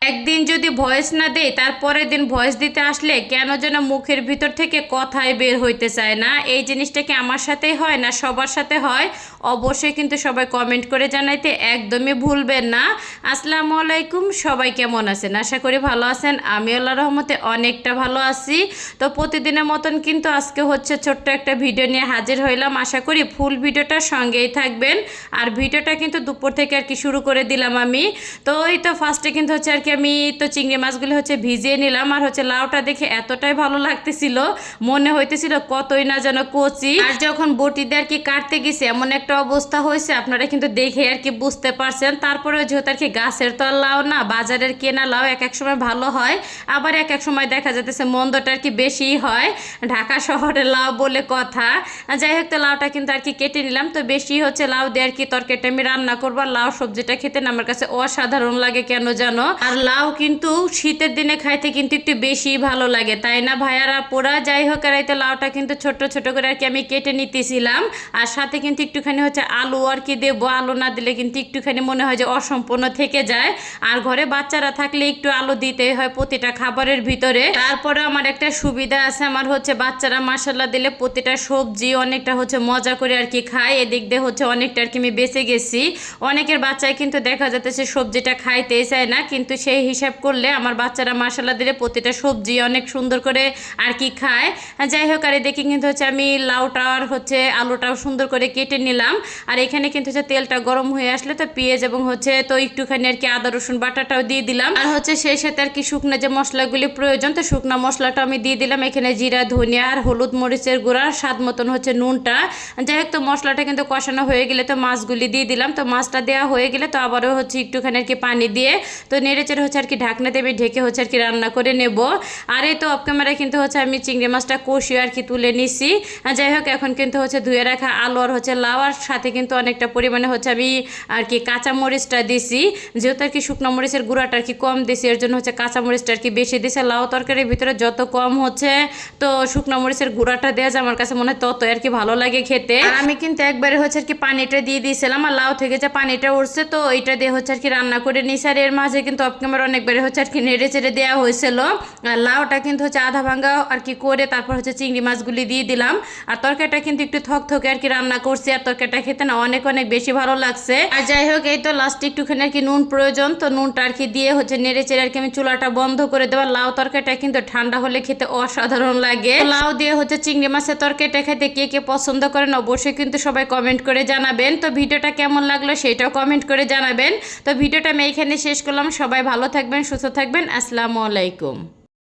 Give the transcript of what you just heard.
একদিন যদি ভয়েস না দেই তারপরের দিন ভয়েস দিতে আসলে কেন যেন মুখের ভিতর থেকে কথাই বের হইতে চায় না। এই জিনিসটা কি আমার সাথেই হয় না সবার সাথে হয়? অবশ্যই কিন্তু সবাই কমেন্ট করে জানাইতে একদমই ভুলবেন না। আসসালামু আলাইকুম, সবাই কেমন আছেন? আশা করি ভালো আছেন। আমি আল্লাহর রহমতে অনেকটা ভালো আছি। তো প্রতিদিনের মতন কিন্তু আজকে হচ্ছে ছোট্ট একটা ভিডিও নিয়ে হাজির হইলাম। আশা করি ফুল ভিডিওটা সঙ্গেই থাকবেন। আর ভিডিওটা কিন্তু দুপুর থেকে আর কি শুরু করে দিলাম আমি। তো এই তো ফার্স্টে কিন্তু হচ্ছে আর কি আমি তো চিংড়ি মাছগুলো হচ্ছে ভিজিয়ে নিলাম। আর হচ্ছে লাউটা দেখে এতটাই ভালো লাগতেছিল, মনে হইতেছিল কতই না যেন কচি। আর যখন বটি দিয়ে আর কি কাটতে গেছি এমন একটা অবস্থা হয়েছে, আপনারা কিন্তু দেখে আর কি বুঝতে পারছেন। তারপরে যেহেতু আর কি গাছের তো লাউ না, বাজারের কেনা লাউ এক এক সময় ভালো হয়, আবার এক এক সময় দেখা যাচ্ছে মন্দটা আর কি বেশিই হয়। ঢাকা শহরের লাউ বলে কথা। যাই হোক, তো লাউটা কিন্তু আর কি কেটে নিলাম। তো বেশি হচ্ছে লাউ দিয়ে আর কি তরকারিটা আমি রান্না করবো। লাউ সবজিটা খেতে না আমার কাছে অসাধারণ লাগে কেন জানো। আর লাউ কিন্তু শীতের দিনে খাইতে কিন্তু একটু বেশি ভালো লাগে, তাই না ভাইয়ারা পোড়া? যাই হোক, আর এই লাউটা কিন্তু ছোট ছোট করে আর কি আমি কেটে নিতেছিলাম। আর সাথে কিন্তু একটুখানি হচ্ছে আলু আর কি দেবো। আলু না দিলে কিন্তু একটুখানি মনে হয় যে অসম্পূর্ণ থেকে যায়। আর ঘরে বাচ্চারা থাকলে একটু আলু দিতেই হয় প্রতিটা খাবারের ভিতরে। তারপরে আমার একটা সুবিধা আছে, আমার হচ্ছে বাচ্চারা মশলা দিলে প্রতিটা সবজি অনেকটা হচ্ছে মজা করে আর কি খায়। এদিক দিয়ে হচ্ছে অনেকটা আর কি আমি বেঁচে গেছি। অনেকের বাচ্চায় কিন্তু দেখা যাচ্ছে সবজিটা খাইতেই চায় না, কিন্তু সেই হিসাব করলে আমার বাচ্চারা মশলা দিলে প্রতিটা সবজি অনেক সুন্দর করে আর কি খায়। যাই হোক, আর দেখি কিন্তু হচ্ছে আমি লাউটা আর হচ্ছে আলুটাও সুন্দর করে কেটে নিলাম। আর এখানে কিন্তু হচ্ছে তেলটা গরম হয়ে আসলে তো পেঁয়াজ এবং হচ্ছে তো একটুখানি আর কি আদা রসুন বাটাটাও দিয়ে দিলাম। আর হচ্ছে সেই সাথে আর কি শুকনো যে মশলাগুলি প্রয়োজন, তো শুকনো মশলাটা আমি দিয়ে দিলাম। এখানে জিরা, ধনিয়া আর হলুদ মরিচের গুঁড়া, স্বাদ মতন হচ্ছে নুনটা। যাই হোক, তো মশলাটা কিন্তু কষানো হয়ে গেলে তো মাছগুলি দিয়ে দিলাম। তো মাছটা দেওয়া হয়ে গেলে তো আবারও হচ্ছে একটুখানি আর কি পানি দিয়ে তো নেড়েচেড়ে হচ্ছে আর কি ঢাকনা দেবে, ঢেকে হচ্ছে আর কি রান্না করে নেব। আর এই তো অফ ক্যামেরায় কিন্তু হচ্ছে আমি চিংড়ি মাছটা কষিয়ে আর কি তুলে নিছি। যাই হোক, এখন কিন্তু হচ্ছে ধুয়ে রাখা আলু আর হচ্ছে লাউ আর সাথে কিন্তু অনেকটা পরিমাণে হচ্ছে আমি আর কি কাঁচা মরিচটা দিছি। যেহেতু আর কি শুকনো মরিচের গুঁড়াটা আর কি কম দিছি, এর জন্য হচ্ছে কাঁচা মরিচটা আর কি বেশি দিছে। লাউ তরকারির ভিতরে যত কম হচ্ছে তো শুকনো মরিচের গুঁড়াটা দেওয়া যায় আমার কাছে মনে হয় তত আর কি ভালো লাগে খেতে। আর আমি কিন্তু একবারে হচ্ছে আর কি পানিটা দিয়ে দিয়েছিলাম। আর লাউ থেকে যে পানিটা উঠছে তো এইটা দিয়ে হচ্ছে আর কি রান্না করে নিয়েছি। আর এর মাঝে কিন্তু অফ ক্যামেরা অনেকবারে হচ্ছে আর কি নেড়ে চেড়ে দেওয়া হয়েছিল। আর লাউটা কিন্তু হচ্ছে আধা ভাঙ্গা আর কি করে তারপর হচ্ছে চিংড়ি মাছগুলি দিয়ে দিলাম। আর তরকারিটা কিন্তু একটু থকথকে আর কি রান্না করছি। আর তরকারিটা খেতে না অনেক অনেক বেশি ভালো লাগছে। আর যাই হোক, এই তো লাস্টে একটুখানি আর কি নুন প্রয়োজন, তো নুনটা আর কি দিয়ে হচ্ছে নেড়ে চেড়ে আর কি আমি চুলাটা বন্ধ করে দেওয়া। লাউ তরকারিটা কিন্তু ঠান্ডা হলে খেতে অসাধারণ লাগে। লাউ দিয়ে হচ্ছে চিংড়ি মাছের তরকারিটা খেতে কে কে পছন্দ করেন অবশ্যই কিন্তু সবাই কমেন্ট করে জানাবেন। তো ভিডিওটা কেমন লাগলো সেটাও কমেন্ট করে জানাবেন। তো ভিডিওটা আমি এইখানে শেষ করলাম। সবাই ভালো থাকবেন, সুস্থ থাকবেন। আসসালামু আলাইকুম।